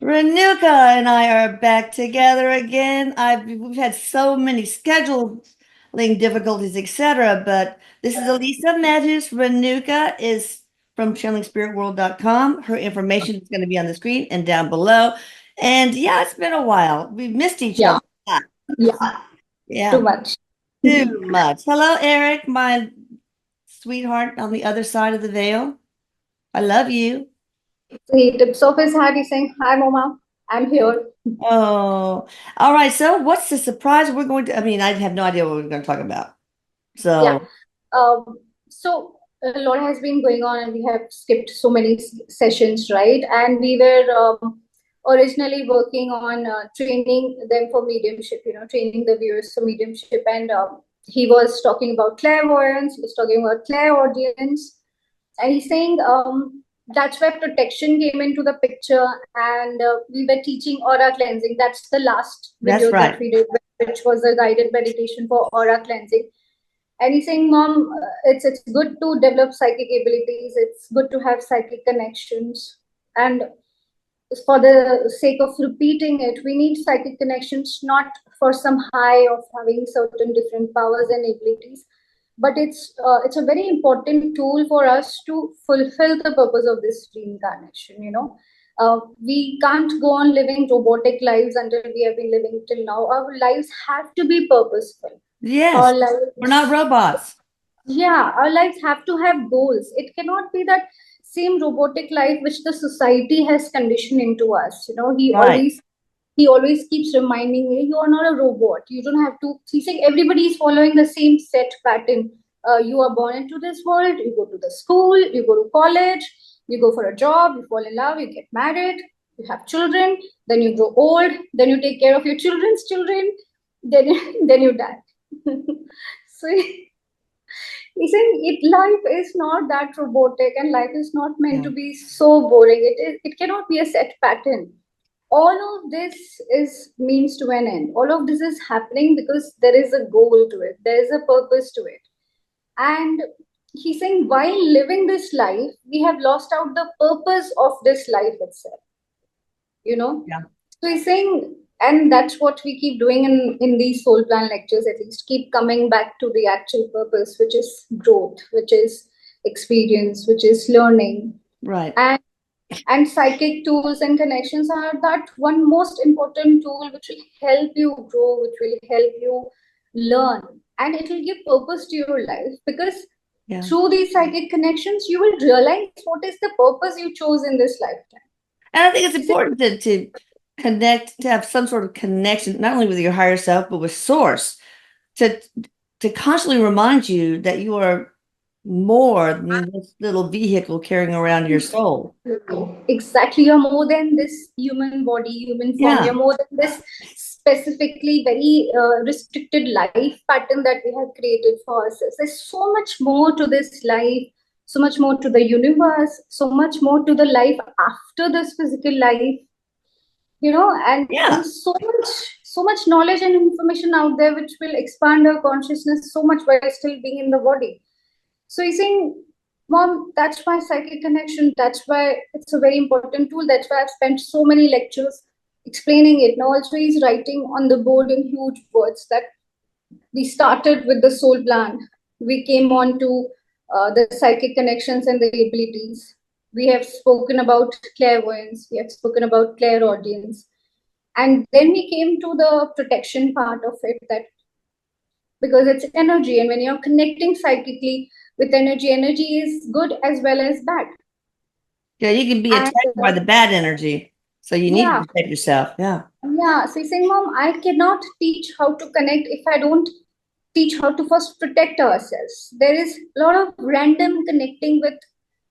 Renuka and I are back together again. We've had so many scheduling difficulties, etc. But this is Elisa Metis. Renuka is from channelingspiritworld.com. Her information is going to be on the screen and down below. And yeah, it's been a while. We've missed each Yeah, other a lot. yeah, too Yeah, much. too much. Hello, Eric, my sweetheart on the other side of the veil. I love you. He tips off his hat. He's saying, "Hi, Mama, I'm here." Oh, all right. So, what's the surprise we're going to? I mean, I have no idea what we're going to talk about. Yeah. So, So a lot has been going on, and we have skipped so many sessions, right? And we were originally working on training them for mediumship. Training the viewers for mediumship, and he was talking about clairvoyance. He was talking about clairaudience, and he's saying that's where protection came into the picture, and we were teaching aura cleansing. That's the last that's video that right. we did, which was a guided meditation for aura cleansing. And he's saying, Mom, it's good to develop psychic abilities. It's good to have psychic connections, and for the sake of repeating it, we need psychic connections, not for some high of having certain different powers and abilities, but it's a very important tool for us to fulfill the purpose of this reincarnation. We can't go on living robotic lives until we have been living till now. Our lives have to be purposeful. Our Yes, we're not lives, robots. yeah, our lives have to have goals. It cannot be that same robotic life which the society has conditioned into us. Right. He always keeps reminding me, you are not a robot. You don't have to. He's saying everybody is following the same set pattern. You are born into this world. You go to the school. You go to college. You go for a job. You fall in love. You get married. You have children. Then you grow old. Then you take care of your children's children. Then then you die. So he's saying life is not that robotic, and life is not meant Yeah. to be so boring. It cannot be a set pattern. All of this is means to an end. All of this is happening because there is a goal to it. There is a purpose to it. And he's saying while living this life, we have lost out the purpose of this life itself. You know, Yeah. so he's saying, and that's what we keep doing in these soul plan lectures, at least keep coming back to the actual purpose, which is growth, which is experience, which is learning. Right. And and psychic tools and connections are that one most important tool which will help you grow, which will help you learn, and it will give purpose to your life, because Yeah. through these psychic connections, you will realize what is the purpose you chose in this lifetime. And I think it's You see, important to connect, to have some sort of connection, not only with your higher self, but with source, to to constantly remind you that you are more than this little vehicle carrying around your soul. exactly, you're more than this human body, human form. You're Yeah. more than this specifically very restricted life pattern that we have created for ourselves. There's so much more to this life, so much more to the universe, so much more to the life after this physical life. And Yeah. so much knowledge and information out there which will expand our consciousness so much while still being in the body. So he's saying, Mom, that's why psychic connection, that's why it's a very important tool. That's why I've spent so many lectures explaining it. Now also he's writing on the board in huge words that we started with the soul plan. We came on to the psychic connections and the abilities. We have spoken about clairvoyance. We have spoken about clairaudience. And then we came to the protection part of it, that because it's energy, and when you're connecting psychically with energy, energy is good as well as bad. Yeah, you can be And attacked by the bad energy. So you need yeah, to protect yourself. Yeah. yeah. So he's saying, Mom, I cannot teach how to connect if I don't teach how to first protect ourselves. There is a lot of random connecting with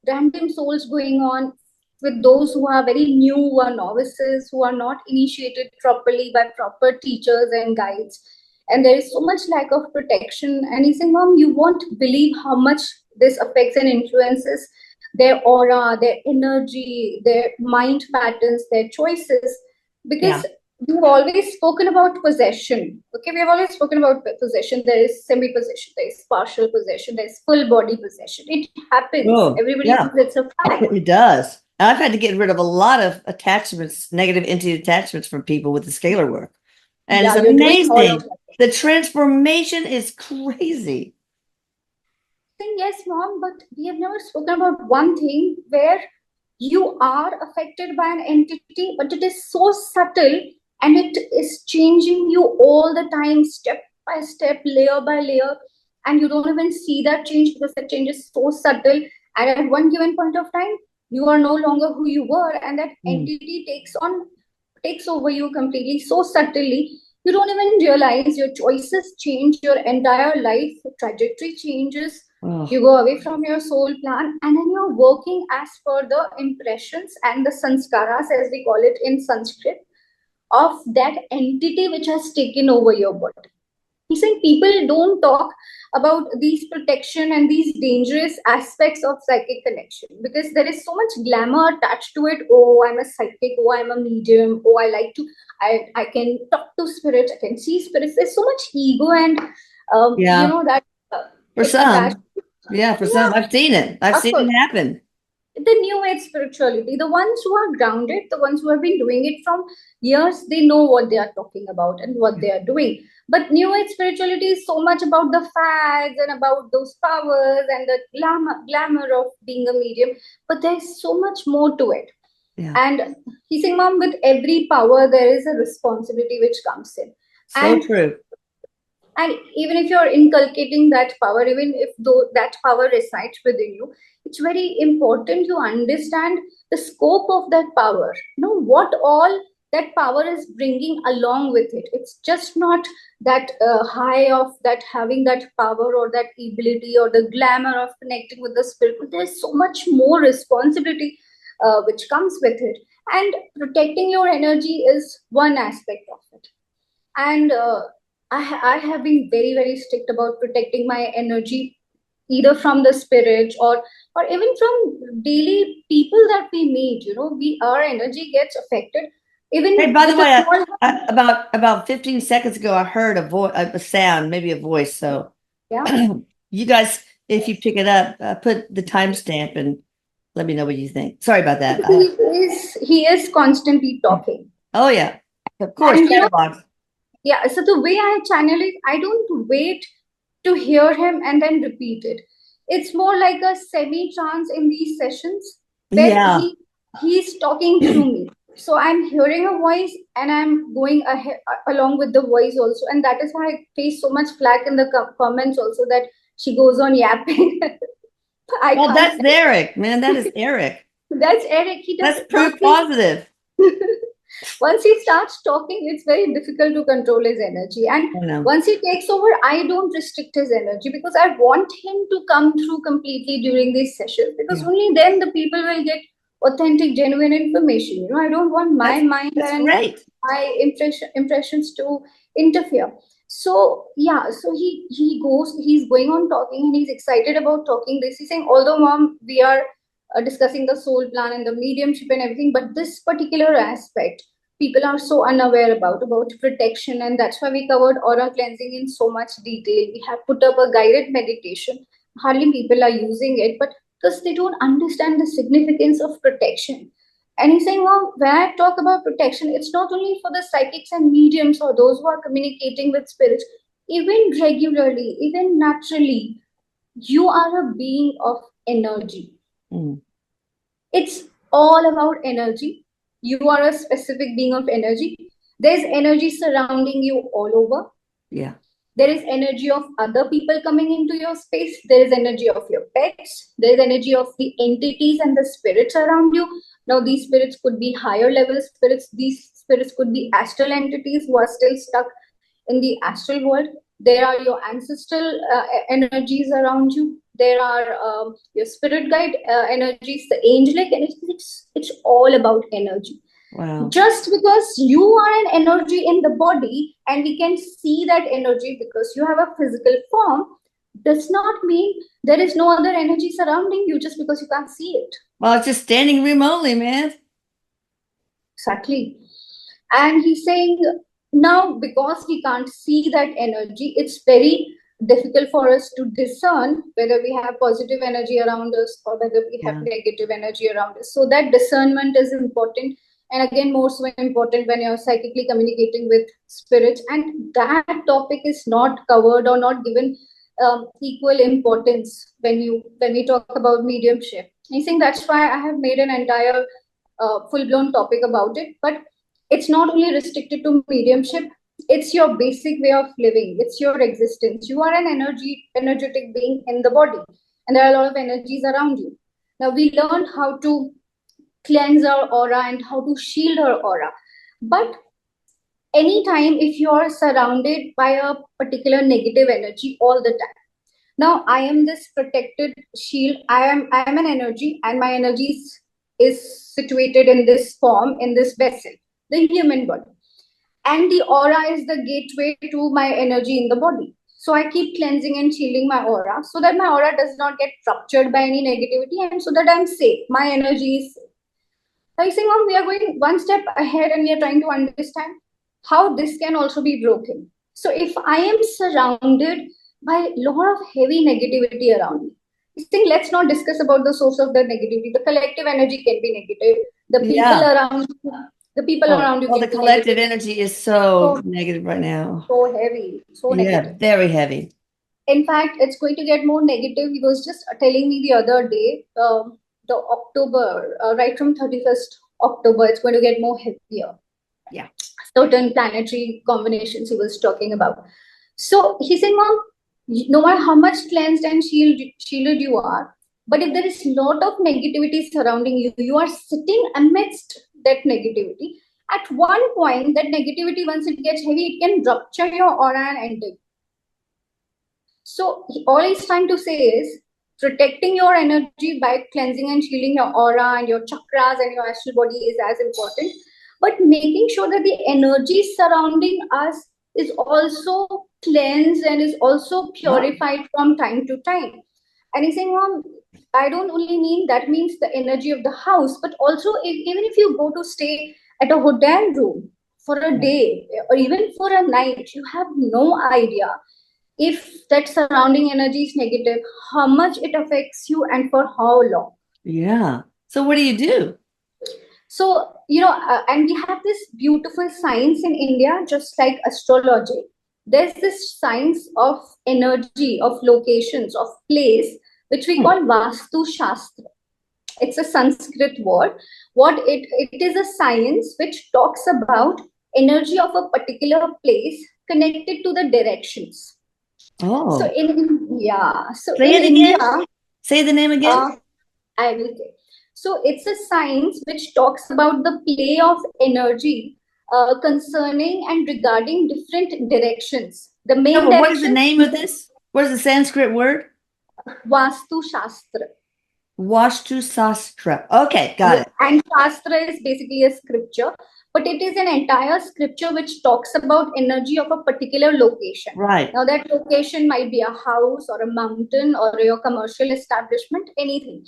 random souls going on, with those who are very new, who are novices, who are not initiated properly by proper teachers and guides. And there is so much lack of protection. And he's saying, Mom, you won't believe how much this affects and influences their aura, their energy, their mind patterns, their choices. Yeah. Because we've always spoken about possession. Okay, we have always spoken about possession. There is semi-possession, there is partial possession, there is full body possession. It happens. Oh, Everybody yeah. knows it's a fact. It does. I've had to get rid of a lot of attachments, negative entity attachments from people with the scalar work. And it's Yeah, you're doing all of amazing. that. The transformation is crazy. Saying yes, mom, but we have never spoken about one thing where you are affected by an entity, but it is so subtle and it is changing you all the time, step by step, layer by layer, and you don't even see that change because that change is so subtle. And at one given point of time, you are no longer who you were, and that Mm. entity takes over you completely so subtly. You don't even realize your choices change, your entire life trajectory changes. Oh, You go away from your soul plan, and then you're working as per the impressions and the sanskaras, as we call it in Sanskrit, of that entity which has taken over your body. He's saying people don't talk about these protection and these dangerous aspects of psychic connection because there is so much glamour attached to it. Oh, I'm a psychic. Oh, I'm a medium. Oh, I can talk to spirits. I can see spirits. There's so much ego and yeah. that For it's attached. some. Yeah, for Yeah, some. I've seen it. I've of seen it course. happen. The new age spirituality, the ones who are grounded, the ones who have been doing it from years, they know what they are talking about and what they are doing. But new age spirituality is so much about the fads and about those powers and the glamour of being a medium, but there's so much more to it. Yeah. And he's saying, mom, with every power there is a responsibility which comes in. So and true. and even if you're inculcating that power, even if though that power resides within you, it's very important you understand the scope of that power. You know what all that power is bringing along with it. It's just not that high of that having that power or that ability or the glamour of connecting with the spirit. But there's so much more responsibility which comes with it. And protecting your energy is one aspect of it. And I have been very very strict about protecting my energy, either from the spirit or even from daily people that we meet. You know, we our energy gets affected Hey, even by the with a way, small. about 15 seconds ago, I heard a sound, maybe a voice. So Yeah. you guys, if you pick it up, put the timestamp and let me know what you think. Sorry about So that. he is constantly talking. Oh yeah, of course, And chatterbox. yeah, so the way I channel it, I don't wait to hear him and then repeat it. It's more like a semi trance in these sessions where Yeah. he's talking through me. So I'm hearing a voice and I'm going ahead along with the voice also, and that is why I face so much flack in the comments also that she goes on yapping. I Well, can't that's stand Erik, man. That is Erik. it. That's Eric. He does That's not proof feel. positive. Once he starts talking, it's very difficult to control his energy. And I know. once he takes over, I don't restrict his energy because I want him to come through completely during these sessions because Yeah. only then the people will get authentic, genuine information. You know, I don't want my That's mind that's and great. my impressions to interfere. So yeah, so he's going on talking and he's excited about talking this. He's saying, although mom, we are discussing the soul plan and the mediumship and everything, but this particular aspect people are so unaware about protection, and that's why we covered aura cleansing in so much detail. We have put up a guided meditation. Hardly people are using it, but because they don't understand the significance of protection. And he's saying, well, when I talk about protection, it's not only for the psychics and mediums or those who are communicating with spirits. Even regularly, even naturally, you are a being of energy. Mm, It's all about energy. You are a specific being of energy. There's energy surrounding you all over. yeah. There is energy of other people coming into your space. There is energy of your pets. There is energy of the entities and the spirits around you. Now, these spirits could be higher level spirits. These spirits could be astral entities who are still stuck in the astral world. There are your ancestral energies around you. There are your spirit guide energies, the angelic energies. It's all about energy. Wow. Just because you are an energy in the body and we can see that energy because you have a physical form does not mean there is no other energy surrounding you just because you can't see it. Well, it's just standing room only, man. Exactly. And he's saying now because we can't see that energy, it's very difficult for us to discern whether we have positive energy around us or whether we have Yeah. negative energy around us. So that discernment is important. And again, more so important when you're psychically communicating with spirits. And that topic is not covered or not given equal importance when we talk about mediumship. I think that's why I have made an entire full-blown topic about it. But it's not only restricted to mediumship, it's your basic way of living, it's your existence. You are an energetic being in the body, and there are a lot of energies around you. Now we learned how to cleanse our aura and how to shield our aura, but anytime if you are surrounded by a particular negative energy all the time, now I am this protected shield. I am an energy, and my energy is situated in this form, in this vessel, the human body, and the aura is the gateway to my energy in the body. So I keep cleansing and shielding my aura so that my aura does not get ruptured by any negativity, and so that I'm safe, my energy is safe. I think we are going one step ahead, and we are trying to understand how this can also be broken. So if I am surrounded by a lot of heavy negativity around me, I think let's not discuss about the source of the negativity. The collective energy can be negative. Yeah. The people around you Oh, can the be collective negative. energy is so So negative right now. so heavy, so Yeah, negative. very heavy. In fact, it's going to get more negative. He was just telling me the other day, the October, right from 31st October, it's going to get more heavier. Yeah. Certain planetary combinations he was talking about. So he said, Mom, no matter how much cleansed and shielded you are, but if there is a lot of negativity surrounding you, you are sitting amidst that negativity. At one point, that negativity, once it gets heavy, it can rupture your aura and end it. So all he's trying to say is protecting your energy by cleansing and shielding your aura and your chakras and your astral body is as important, but making sure that the energy surrounding us is also cleansed and is also Oh, purified from time to time. And he's saying, Mom, I don't only mean that means the energy of the house, but also even if you go to stay at a hotel room for a yeah. day or even for a night, you have no idea if that surrounding energy is negative, how much it affects you and for how long. Yeah. So what do you do? So, and we have this beautiful science in India, just like astrology. There's this science of energy, of locations, of place, which we Hmm. call Vastu Shastra. It's a Sanskrit word. It is a science which talks about energy of a particular place connected to the directions. So Oh, say in it India, again. Say the name again. uh, I will tell. So it's a science which talks about the play of energy concerning and regarding different directions. The No, main but what is the direction, name of this? What is the Sanskrit word? Vastu Shastra. Vastu Sastra. Okay, got Yeah. it. And Shastra is basically a scripture, but it is an entire scripture which talks about energy of a particular location. Right. Now, that location might be a house or a mountain or your commercial establishment, anything.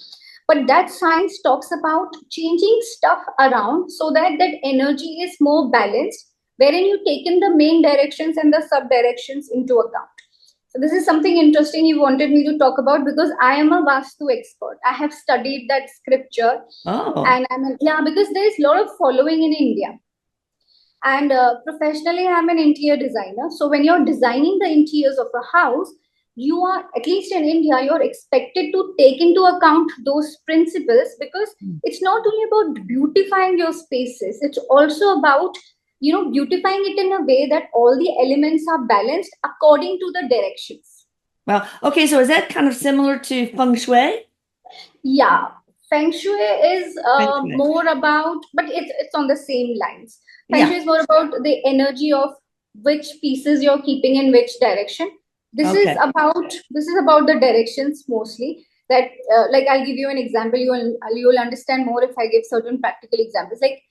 But that science talks about changing stuff around so that that energy is more balanced, wherein you take in the main directions and the sub directions into account. So this is something interesting he wanted me to talk about because I am a Vastu expert. I have studied that scripture, Oh, and yeah, because there is a lot of following in India. And professionally, I'm an interior designer. So when you're designing the interiors of a house, you are, at least in India, you're expected to take into account those principles because it's not only about beautifying your spaces, it's also about beautifying it in a way that all the elements are balanced according to the directions. well, okay. So is that kind of similar to feng shui? Yeah, Feng Shui is Feng shui. more about, but it's on the same lines. Feng Shui Yeah. is more about the energy of which pieces you're keeping in which direction. Okay. This is about the directions mostly. That like I'll give you an example. You'll understand more if I give certain practical examples. Like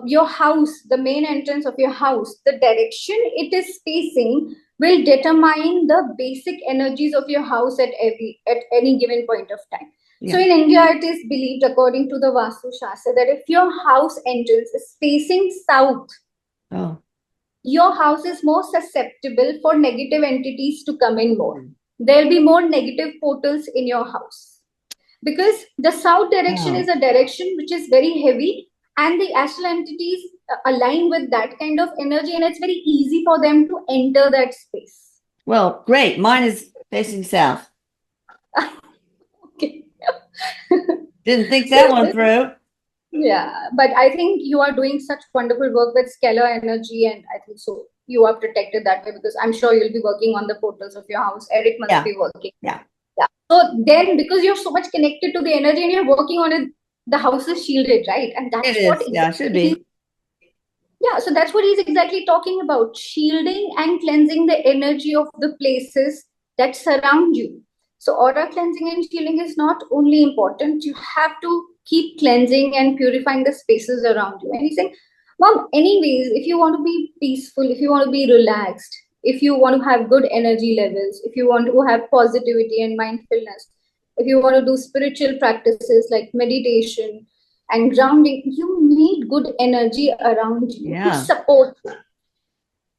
your house, the main entrance of your house, the direction it is facing will determine the basic energies of your house at any given point of time. So Yeah. in India, it is believed, according to the Vastu Shastra, that if your house entrance is facing south, Oh. your house is more susceptible for negative entities to come in more. There'll be more negative portals in your house because the south direction Wow. is a direction which is very heavy, and the astral entities align with that kind of energy, and it's very easy for them to enter that space. Well, great. Mine is facing south. Okay. Didn't think that one through. Yeah, but I think you are doing such wonderful work with scalar energy, and I think so you are protected that way because I'm sure you'll be working on the portals of your house. Erik must Yeah. be working. Yeah. Yeah. So then, because you're so much connected to the energy and you're working on it, the house is shielded, right? And It that's what is. Yeah, it should exactly. be. Yeah, so that's what he's exactly talking about, shielding and cleansing the energy of the places that surround you. So, aura cleansing and shielding is not only important, you have to keep cleansing and purifying the spaces around you. And he's saying, Mom, anyways, if you want to be peaceful, if you want to be relaxed, if you want to have good energy levels, if you want to have positivity and mindfulness, if you want to do spiritual practices like meditation, and grounding, you need good energy around you to Yeah. support you.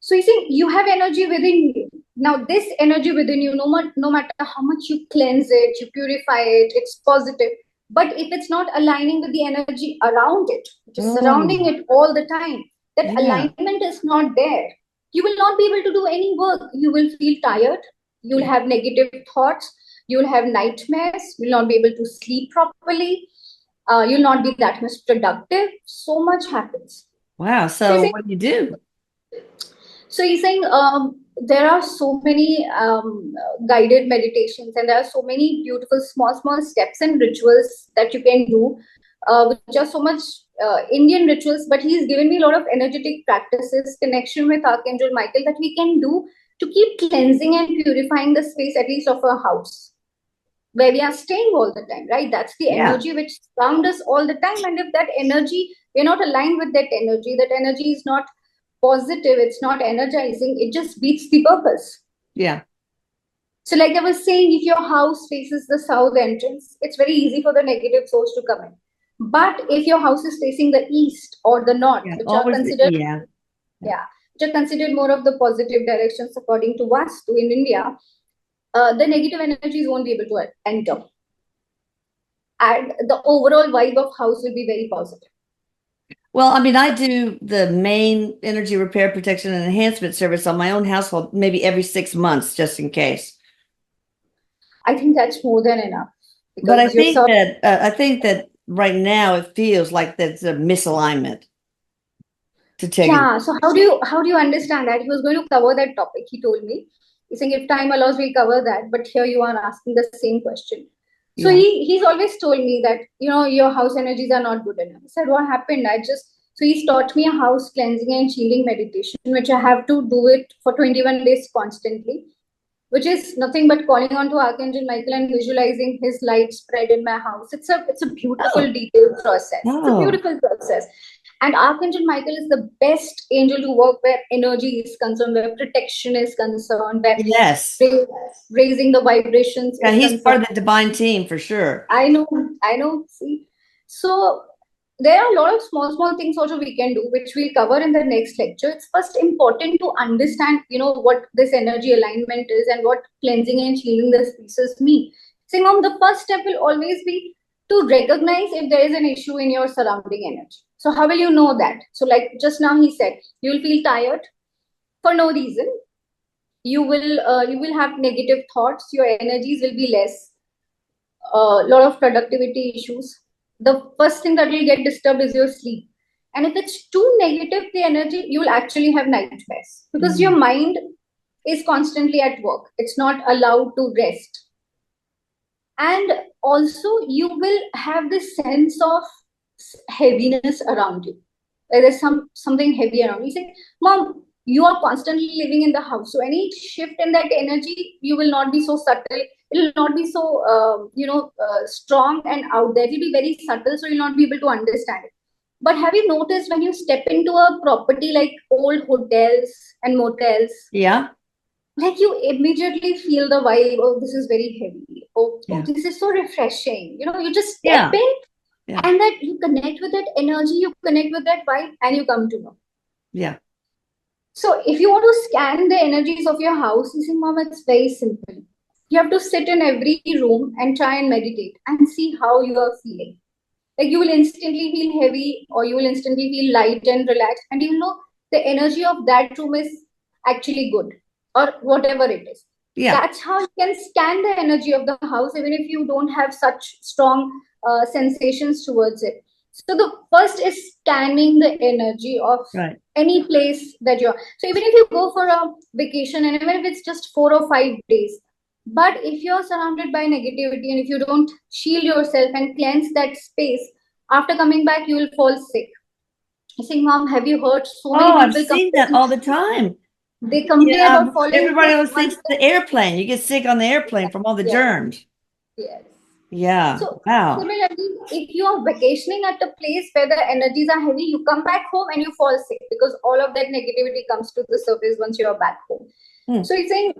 So you see, you have energy within you. Now, this energy within you, no matter how much you cleanse it, you purify it, it's positive. But if it's not aligning with the energy around it, which is surrounding Oh, it all the time, that yeah. alignment is not there. You will not be able to do any work. You will feel tired. You'll Yeah. have negative thoughts. You'll have nightmares. You'll not be able to sleep properly. You'll not be that much productive. So much happens. Wow. So you So say, what do you do? so you're saying there are so many guided meditations, and there are so many beautiful small steps and rituals that you can do, which are so much Indian rituals. But he's given me a lot of energetic practices, connection with Archangel Michael that we can do to keep cleansing and purifying the space, at least of our house, where we are staying all the time, right? That's the Yeah. energy which surrounds us all the time. And if that energy, we're not aligned with that energy is not positive, it's not energizing, it just beats the purpose. Yeah. So, like I was saying, if your house faces the south entrance, it's very easy for the negative souls to come in. But if your house is facing the east or the north, Yeah. which are Always. considered, Yeah. Yeah. yeah, which are considered more of the positive directions according to Vastu in India, the negative energies won't be able to enter. And the overall vibe of house will be very positive. Well, I mean, I do the main energy repair, protection, and enhancement service on my own household maybe every 6 months, just in case. I think that's more than enough But because you're so. I think that right now it feels like that's a misalignment to take it. Yeah. So how do you understand that? He was going to cover that topic. He told me. He's saying if time allows, we'll cover that. But here you are asking the same question. So Yeah. he's always told me that your house energies are not good enough. I said, what happened? So he's taught me a house cleansing and shielding meditation, which I have to do it for 21 days constantly, which is nothing but calling on to Archangel Michael and visualizing his light spread in my house. It's a beautiful, Oh, detailed process. It's a oh, beautiful process. And Archangel Michael is the best angel to work where energy is concerned, where protection is concerned, where yes. raising the vibrations Yeah, is he's part concerned. of the divine team for sure. I know, I know. See, so there are a lot of small things also we can do, which we'll cover in the next lecture. It's first important to understand, what this energy alignment is and what cleansing and shielding the spaces mean. Saying on the first step will always be to recognize if there is an issue in your surrounding energy. So how will you know that? So like just now he said, you will feel tired for no reason. You will have negative thoughts. Your energies will be less, a lot of productivity issues. The first thing that will get disturbed is your sleep. And if it's too negative, the energy, you will actually have nightmares because your Mhm. mind is constantly at work. It's not allowed to rest. And also, you will have this sense of heaviness around you. Like there's something heavy around you. You say, Mom, you are constantly living in the house. So any shift in that energy, you will not be so subtle. It will not be so strong and out there. It will be very subtle, so you'll not be able to understand it. But have you noticed when you step into a property like old hotels and motels, Yeah. like you immediately feel the vibe, oh, this is very heavy. Oh, Yeah. this is so refreshing. You just step Yeah. in Yeah. and that you connect with that energy, you connect with that vibe, and you come to know. Yeah. So if you want to scan the energies of your house, you see, Mom, it's very simple. You have to sit in every room and try and meditate and see how you are feeling. Like you will instantly feel heavy or you will instantly feel light and relaxed, and you know the energy of that room is actually good or whatever it is. Yeah. That's how you can scan the energy of the house, even if you don't have such strong sensations towards it. So the first is scanning the energy of Right. any place that you're. So even if you go for a vacation, and even if it's just 4 or 5 days, but if you're surrounded by negativity and if you don't shield yourself and cleanse that space, after coming back, you will fall sick. I say, Mom, have you heard so many Oh, I've people seen that complain? all the time. They complain Yeah. about falling Everybody sick always once thinks the airplane. You get sick on the airplane from all the yes, germs. yes. Yeah. So Wow. similarly, if you are vacationing at a place where the energies are heavy, you come back home and you fall sick because all of that negativity comes to the surface once you are back home. Hmm. So he's saying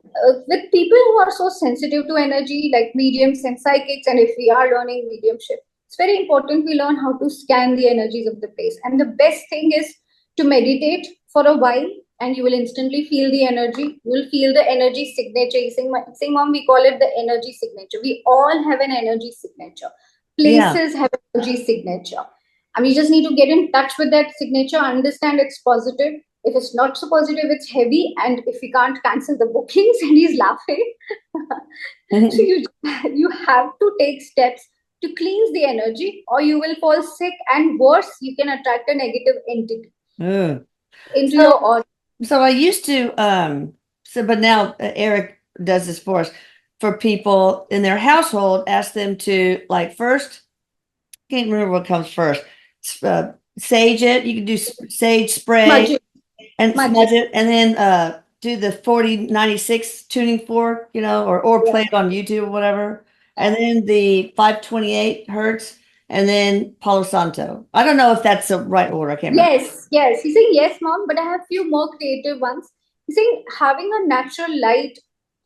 with people who are so sensitive to energy, like mediums and psychics, and if we are learning mediumship, it's very important we learn how to scan the energies of the place. And the best thing is to meditate for a while, and you will instantly feel the energy. You will feel the energy signature. He's saying, Mom, we call it the energy signature. We all have an energy signature. Yeah. Places have energy signature. And we just need to get in touch with that signature, understand it's positive. If it's not so positive, it's heavy. And if we can't cancel the bookings, and he's laughing, so you have to take steps to cleanse the energy, or you will fall sick, and worse, you can attract a negative entity Ugh. into So, your aura. I used to, so, but now Eric does this for us, for people in their household, ask them to like first, can't remember what comes first, sage it. You can do sage spray Magic, and magic. smudge it, and then do the 4096 tuning fork, or Yeah. play it on YouTube or whatever. And Yeah. then the 528 hertz, and then Palo Santo. I don't know if that's the right order. I can't remember. Yes, yes. He's saying yes, Mom, but I have few more creative ones. He's saying having a natural light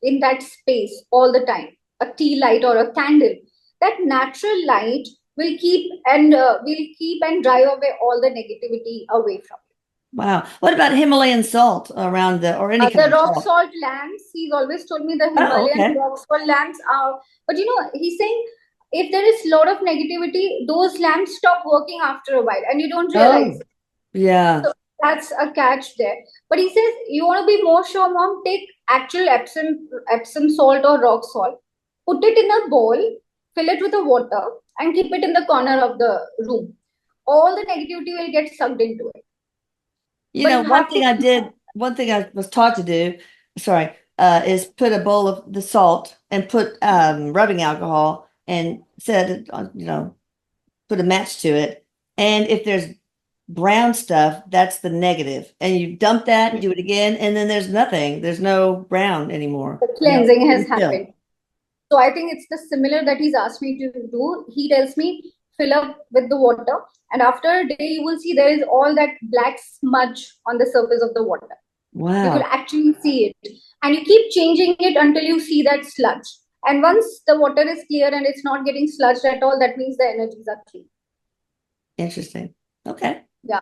in that space all the time, a tea light or a candle. That natural light will keep and drive away all the negativity away from you. Wow. What about Himalayan salt around or any kind The of rock salt? salt lamps, he's always told me the Oh, Himalayan okay. rock salt lamps are, but he's saying if there is a lot of negativity, those lamps stop working after a while and you don't realize. Oh, yeah. So that's a catch there. But he says you want to be more sure, Mom, take actual Epsom salt or rock salt, put it in a bowl, fill it with the water, and keep it in the corner of the room. All the negativity will get sucked into it. But you have to. One thing I was taught to do, sorry, is put a bowl of the salt and put rubbing alcohol and set it on, put a match to it. And if there's brown stuff, that's the negative. And you dump that, do it again, and then there's nothing. There's no brown anymore. The cleansing has Even still. happened. So I think it's the similar that he's asked me to do. He tells me fill up with the water, and after a day you will see there is all that black smudge on the surface of the water. You could Wow. actually see it, and you keep changing it until you see that sludge. And once the water is clear and it's not getting sludged at all, that means the energies are clean. Interesting. Okay. Yeah.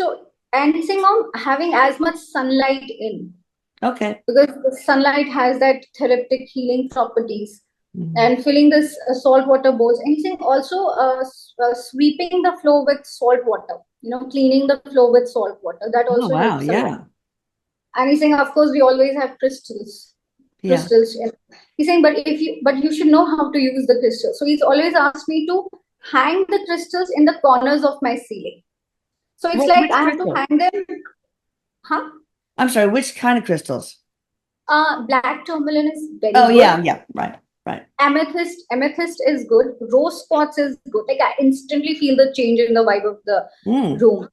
So and he's saying, Mom, having as much sunlight in, Okay. because the sunlight has that therapeutic healing properties, Mhm. and filling this saltwater bowls. And he's saying also sweeping the floor with salt water, cleaning the floor with salt water. That Oh, also wow. helps a lot. Yeah. And he's saying, of course, we always have crystals. Yeah. Crystals. And he's saying, but you should know how to use the crystals. So he's always asked me to hang the crystals in the corners of my ceiling. So it's like Which I have to crystal? hang them. Huh? I'm sorry, which kind of crystals? Black tourmaline is Oh, very good. yeah. Yeah. Right. Right. Amethyst is good. Rose quartz is good. Like I instantly feel the change in the vibe of the Mm. room.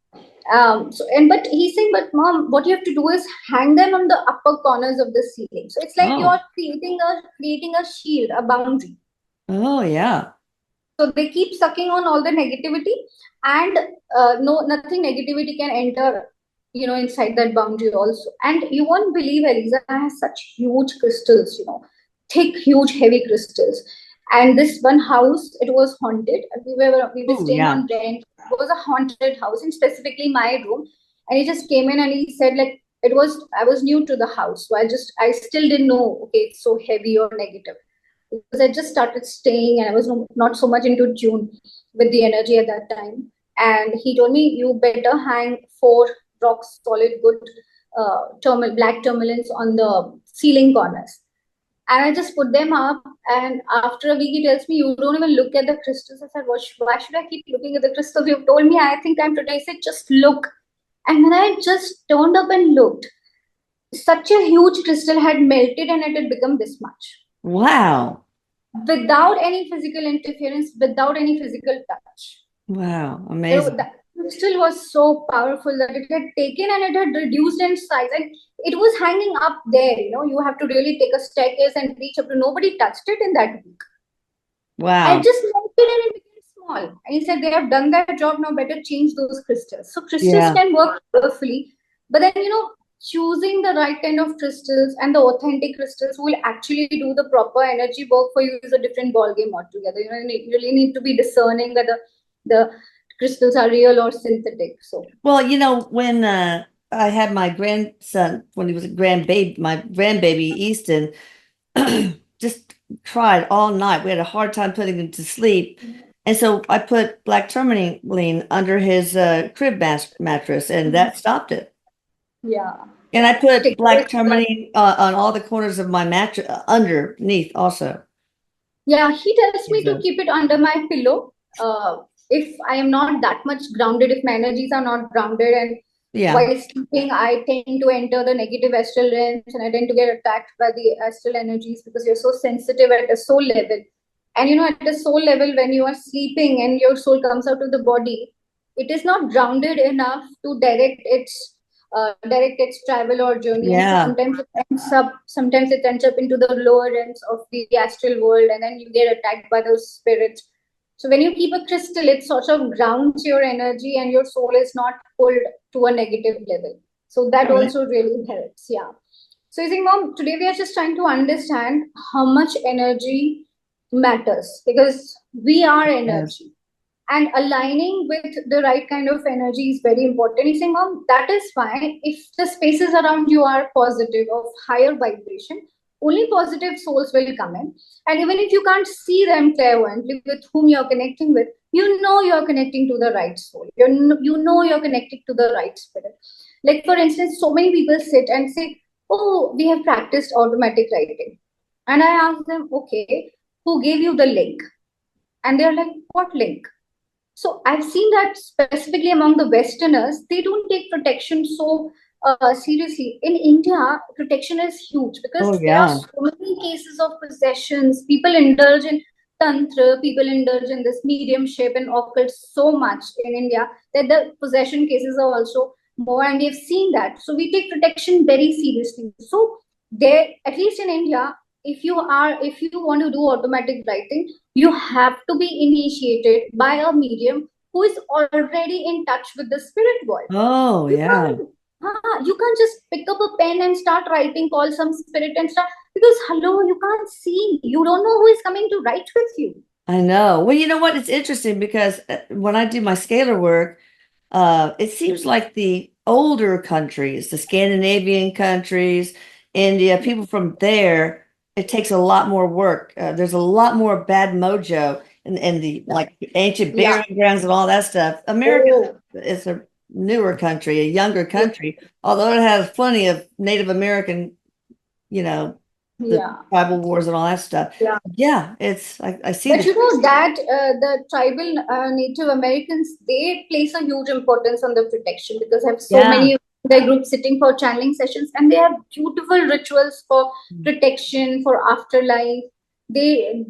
But he's saying, but Mom, what you have to do is hang them on the upper corners of the ceiling. So it's like Oh. you're creating a shield, a boundary. Oh, yeah. So they keep sucking on all the negativity, and no, nothing negativity can enter, inside that boundary also. And you won't believe, Eliza has such huge crystals, thick, huge, heavy crystals. And this one house, it was haunted. We were Oh, staying yeah. on rent. It was a haunted house, and specifically my room. And he just came in and he said, like, I was new to the house, so I still didn't know, okay, it's so heavy or negative, because I just started staying and I was not so much into tune with the energy at that time. And he told me, you better hang four rock solid good black tourmalines on the ceiling corners. And I just put them up. And after a week, he tells me, you don't even look at the crystals. I said, why should I keep looking at the crystals? You've told me, I think I'm today. He said, just look. And when I just turned up and looked, such a huge crystal had melted and it had become this much. Wow. Without any physical interference, without any physical touch. Wow. So Amazing. the crystal was so powerful that it had taken and it had reduced in size, and it was hanging up there. You have to really take a staircase and reach up to. Nobody touched it in that week. I Wow. just melted and it became small. And he said, they have done their job, now better change those crystals. So crystals Yeah. can work powerfully, but then choosing the right kind of crystals and the authentic crystals who will actually do the proper energy work for you is a different ballgame altogether. You really need to be discerning that the crystals are real or synthetic. So Well, when I had my grandson, when he was a grandbaby, my grandbaby Easton, just cried all night. We had a hard time putting him to sleep. And so I put black tourmaline under his crib mattress, and that stopped it. yeah, And I put stick with black that. tourmaline on all the corners of my mattress, underneath also. Yeah, he tells me to So, keep it under my pillow. If I am not that much grounded, if my energies are not grounded, and yeah. while sleeping, I tend to enter the negative astral realms and I tend to get attacked by the astral energies because you're so sensitive at a soul level. And at a soul level, when you are sleeping and your soul comes out of the body, it is not grounded enough to direct its travel or journey, and so Yeah. sometimes it ends up into the lower ends of the astral world, and then you get attacked by those spirits. So when you keep a crystal, it sort of grounds your energy and your soul is not pulled to a negative level. So that All right. also really helps. Yeah. So you think, Mom, today we are just trying to understand how much energy matters, because we are Yes. energy, and aligning with the right kind of energy is very important. You say, Mom, that is fine if the spaces around you are positive, of higher vibration. Only positive souls will come in. And even if you can't see them clairvoyantly with whom you're connecting with, you're connecting to the right soul. You're connected to the right spirit. Like, for instance, so many people sit and say, oh, we have practiced automatic writing. And I ask them, okay, who gave you the link? And they're like, what link? So I've seen that specifically among the Westerners, they don't take protection so seriously. In India, protection is huge because Oh, there are yeah. so many cases of possessions. People indulge in tantra, people indulge in this mediumship and occult so much in India that the possession cases are also more, and we've seen that. So we take protection very seriously. So there, at least in India, if you want to do automatic writing, you have to be initiated by a medium who is already in touch with the spirit world. Oh, You yeah. can't, you can't just pick up a pen and start writing, call some spirit and start, because hello, you can't see, you don't know who is coming to write with you. I know. Well, you know what? It's interesting because when I do my scalar work, it seems like the older countries, the Scandinavian countries, India, people from there, it takes a lot more work. There's a lot more bad mojo in the like ancient Yeah. burial grounds and all that stuff. America Oh, is a newer country, a younger country, although it has plenty of Native American, you know, the yeah. tribal wars and all that stuff. Yeah. Yeah, I see But the that the tribal Native Americans, they place a huge importance on the protection, because I have so yeah. many of their groups sitting for channeling sessions, and they have beautiful rituals for protection, for afterlife. They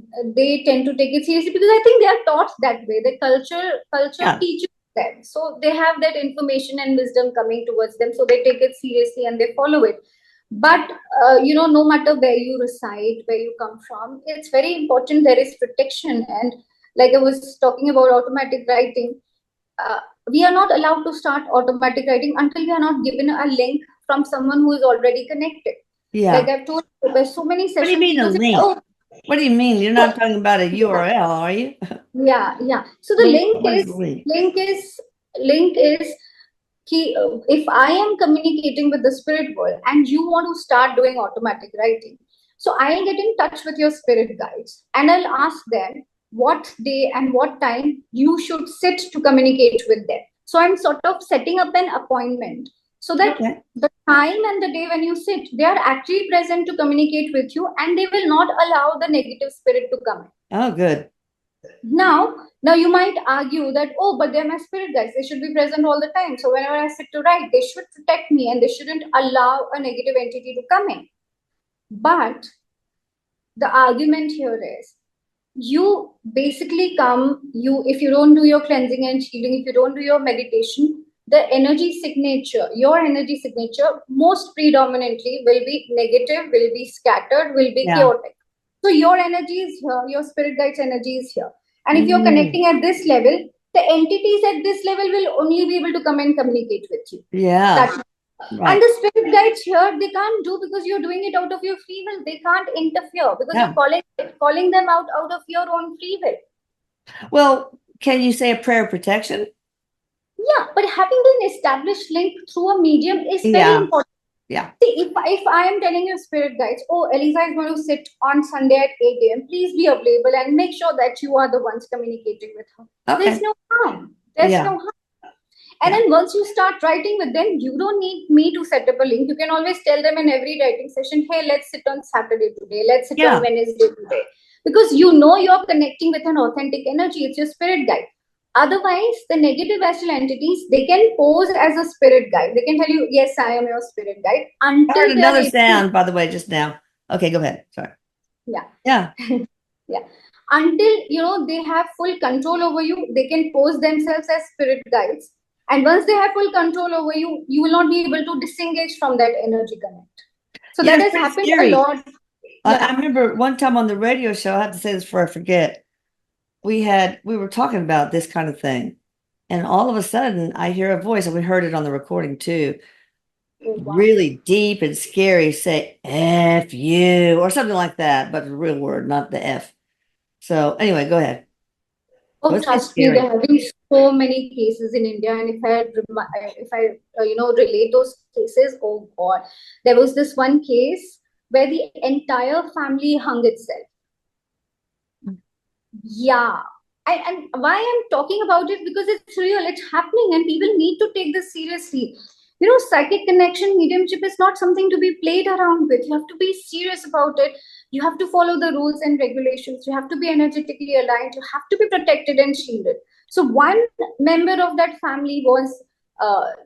tend to take it seriously because I think they are taught that way. The culture Yeah. teaches them, so they have that information and wisdom coming towards them, so they take it seriously and they follow it. But no matter where you reside, where you come from, it's very important there is protection. And like I was talking about automatic writing, uh, we are not allowed to start automatic writing until we are not given a link from someone who is already connected. Like Yeah. I've told you, there's so many What do you sessions mean a people say, link? oh, What do you mean? You're not talking about a URL, are you? yeah, yeah. So the What is the link? link is if I am communicating with the spirit world and you want to start doing automatic writing, so I'll get in touch with your spirit guides and I'll ask them what day and what time you should sit to communicate with them. So I'm sort of setting up an appointment so that Okay. the time and the day when you sit, they are actually present to communicate with you and they will not allow the negative spirit to come in. Oh, good. Now you might argue that, oh, but they're my spirit guides. They should be present all the time. So whenever I sit to write, they should protect me and they shouldn't allow a negative entity to come in. But the argument here is you basically if you don't do your cleansing and shielding, if you don't do your meditation, the energy signature, your energy signature, most predominantly will be negative, will be scattered, will be chaotic. So your energy is here, your spirit guide's energy is here. And if you're connecting at this level, the entities at this level will only be able to come and communicate with you. Yeah. Right. And the spirit guides here, they can't do because you're doing it out of your free will. They can't interfere because you're calling them out of your own free will. Well, can you say a prayer of protection? Yeah, but having an established link through a medium is very important. Yeah. See, if I am telling your spirit guides, oh, Eliza is going to sit on Sunday at 8 a.m., please be available and make sure that you are the ones communicating with her. Okay. There's no harm. There's no harm. And then once you start writing with them, you don't need me to set up a link. You can always tell them in every writing session, hey, let's sit on Saturday today. Let's sit on Wednesday today. Because you know you're connecting with an authentic energy. It's your spirit guide. Otherwise, the negative astral entities, they can pose as a spirit guide. They can tell you, yes, I am your spirit guide. Until I heard another sound, by the way, just now. Okay, go ahead. Sorry. Yeah. Yeah. Yeah. Until, they have full control over you, they can pose themselves as spirit guides. And once they have full control over you, you will not be able to disengage from that energy connect. So that has happened a lot. I remember one time on the radio show, I have to say this before I forget, we were talking about this kind of thing. And all of a sudden I hear a voice, and we heard it on the recording too, really deep and scary, say F you or something like that, but the real word, not the F. So anyway, go ahead. Oh, trust me, there have been so many cases in India, and if I relate those cases, oh God, there was this one case where the entire family hung itself. Yeah, and why I'm talking about it, because it's real, it's happening, and people need to take this seriously. Psychic connection, mediumship is not something to be played around with. You have to be serious about it. You have to follow the rules and regulations. You have to be energetically aligned. You have to be protected and shielded. So one member of that family was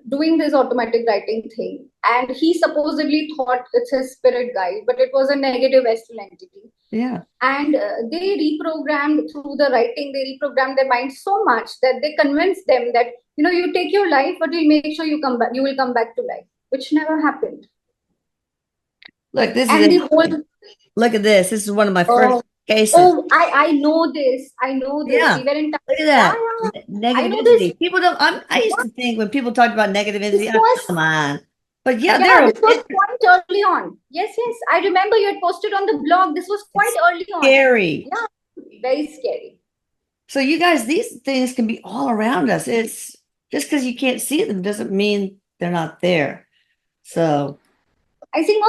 doing this automatic writing thing, and he supposedly thought it's his spirit guide, but it was a negative astral entity. Yeah. And they reprogrammed through the writing, they reprogrammed their mind so much that they convinced them that, you take your life, but we'll make sure you will come back to life, which never happened. Look, look at this. This is one of my first cases. Oh, I know this. I know this. Yeah. We were in touch. Look at that. Negative entity. People don't. I used to think when people talked about negative entity, come on. But this was quite early on. Yes. I remember you had posted on the blog. This was quite early on. Scary. Yeah, very scary. So you guys, these things can be all around us. It's just because you can't see them doesn't mean they're not there. So I think,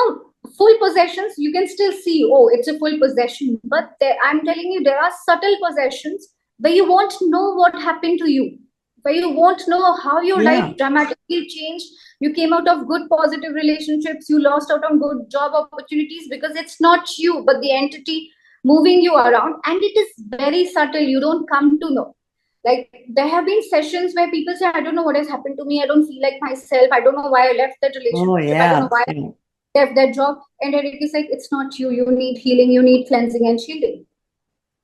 full possessions, you can still see, oh, it's a full possession. But I'm telling you, there are subtle possessions where you won't know what happened to you, where you won't know how your life dramatically changed. You came out of good, positive relationships. You lost out on good job opportunities because it's not you, but the entity moving you around. And it is very subtle. You don't come to know. Like, there have been sessions where people say, I don't know what has happened to me. I don't feel like myself. I don't know why I left that relationship. Oh, yeah. I don't know why I left that job. And Erik is like, it's not you. You need healing. You need cleansing and shielding.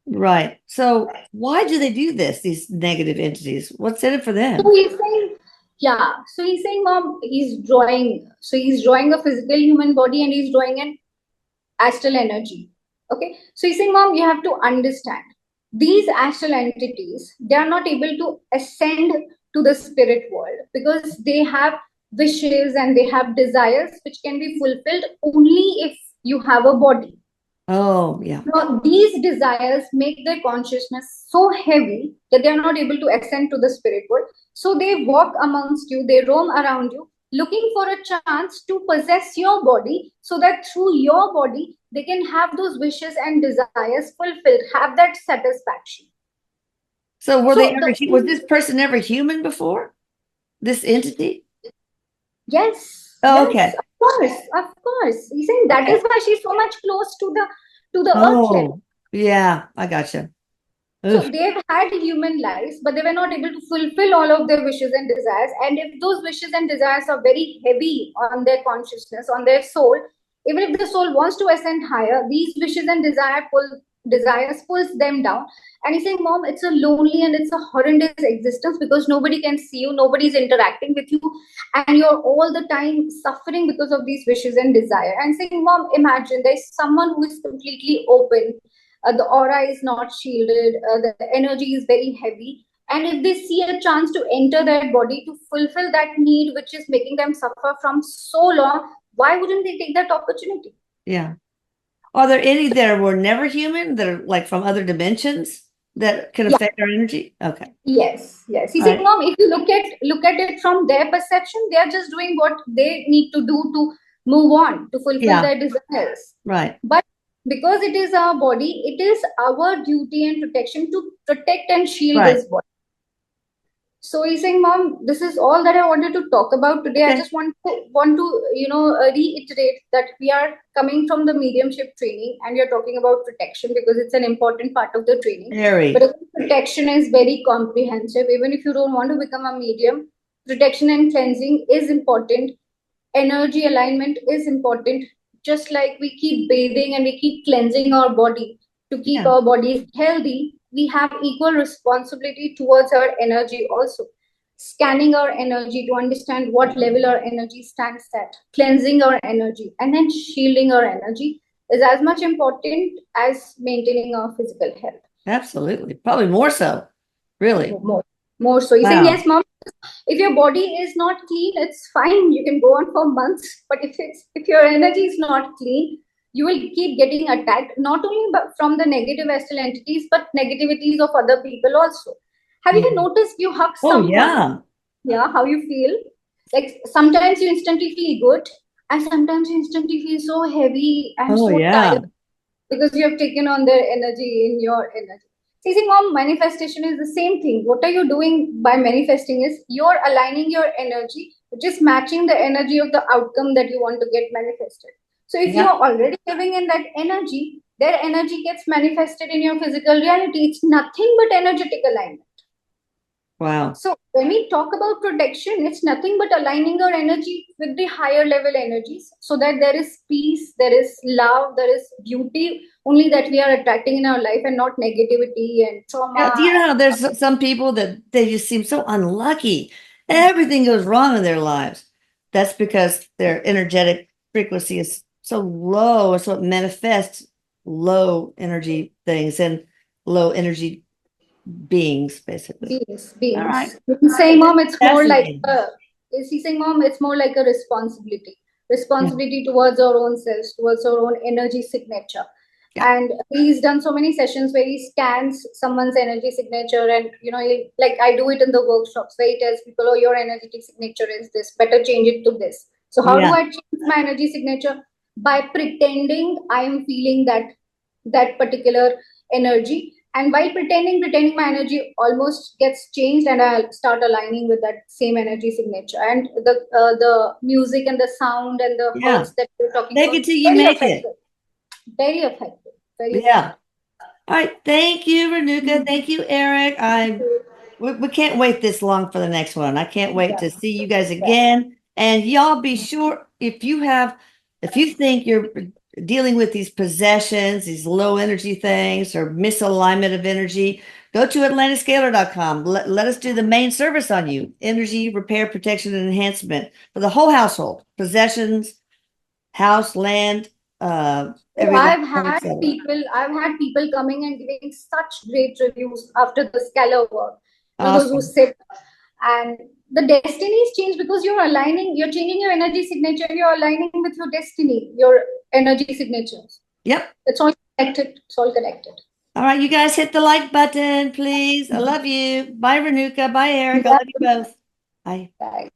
Right. So why do they do this, these negative entities? What's in it for them? So he's saying, Mom, he's drawing. So he's drawing a physical human body and he's drawing an astral energy. Okay. So he's saying, Mom, you have to understand. These astral entities, they are not able to ascend to the spirit world because they have wishes and they have desires which can be fulfilled only if you have a body. Oh, yeah. Now, these desires make their consciousness so heavy that they are not able to ascend to the spirit world. So they walk amongst you, they roam around you, looking for a chance to possess your body so that through your body they can have those wishes and desires fulfilled, have that satisfaction. So were they So ever, the was this person ever human before? This entity? yes, Oh, yes, okay. of course. He's saying that is Okay. why she's so much close to the earth level. Oh, yeah, I gotcha. So Ugh. they've had human lives, but they were not able to fulfill all of their wishes and desires. And if those wishes and desires are very heavy on their consciousness, on their soul, even if the soul wants to ascend higher, these wishes and desires pulls them down. And he's saying, Mom, it's a lonely and it's a horrendous existence because nobody can see you, nobody's interacting with you, and you're all the time suffering because of these wishes and desire. And saying, Mom, imagine there's someone who is completely open, the aura is not shielded, the energy is very heavy. And if they see a chance to enter that body to fulfill that need, which is making them suffer from so long, why wouldn't they take that opportunity? Yeah. Are there any that were never human that are like from other dimensions that can Yeah, affect our energy? Okay. yes, yes. You All see, right. Mom, if you look at it from their perception, they are just doing what they need to do to move on, to fulfill Yeah. their desires. Right. But because it is our body, it is our duty and protection to protect and shield Right. this body. So he's saying, Mom, this is all that I wanted to talk about today. I Okay. just want to reiterate that we are coming from the mediumship training, and we are talking about protection because it's an important part of the training. But Very. protection is very comprehensive. Even if you don't want to become a medium, protection and cleansing is important. Energy alignment is important. Just like we keep bathing and we keep cleansing our body to keep Yeah. our bodies healthy, we have equal responsibility towards our energy also. Scanning our energy to understand what level our energy stands at, cleansing our energy, and then shielding our energy is as much important as maintaining our physical health. Absolutely. Probably more so. Really. More so. He's saying, Wow. yes, Mom, if your body is not clean, it's fine, you can go on for months. But if your energy is not clean, you will keep getting attacked, not only from the negative astral entities but negativities of other people also. Have Yeah. you noticed you hug Oh, someone, yeah. yeah, how you feel? Like sometimes you instantly feel good, and sometimes you instantly feel so heavy and Oh, so tired yeah. because you have taken on their energy in your energy. See, Mom, manifestation is the same thing. What are you doing by manifesting is you're aligning your energy, which is matching the energy of the outcome that you want to get manifested. So if Yeah. you're already living in that energy, their energy gets manifested in your physical reality. It's nothing but energetic alignment. Wow. So when we talk about protection, it's nothing but aligning our energy with the higher level energies so that there is peace, there is love, there is beauty only that we are attracting in our life and not negativity and Yeah, do trauma. you know how there's some people that they just seem so unlucky? Everything goes wrong in their lives. That's because their energetic frequency is so low, so it manifests low energy things and low energy beings, basically. Beings, All right. beings. Saying, Well, this Mom, is it's more like fascinating. is he saying, Mom, it's more like a responsibility. Yeah. Responsibility towards our own selves, towards our own energy signature. Yeah. And he's done so many sessions where he scans someone's energy signature, and like I do it in the workshops where he tells people, oh, your energetic signature is this, better change it to this. So how do Yeah. I change my energy signature? By pretending I am feeling that particular energy, and while pretending my energy almost gets changed, and I'll start aligning with that same energy signature. And the music and the sound and the Yeah. hertz that we're talking Take about, it till you very make it. effective, very effective, very Yeah. effective. All right. Thank you, Renuka. Thank you, Eric. We can't wait this long for the next one. I can't wait Yeah, to see you guys yeah. again. And y'all be sure if you think you're dealing with these possessions, these low energy things, or misalignment of energy, go to atlantiscaler.com. Let us do the main service on you: energy repair, protection, and enhancement for the whole household, possessions, house, land, Oh, everything, etc. I've had people coming and giving such great reviews after the scalar work. Those who Awesome. sit, and the destinies change because you're changing your energy signature, you're aligning with your destiny, your energy signatures. Yep. It's all connected. It's all connected. All right, you guys hit the like button, please. I love you. Bye, Renuka. Bye, Eric. I love you both. Bye. Bye.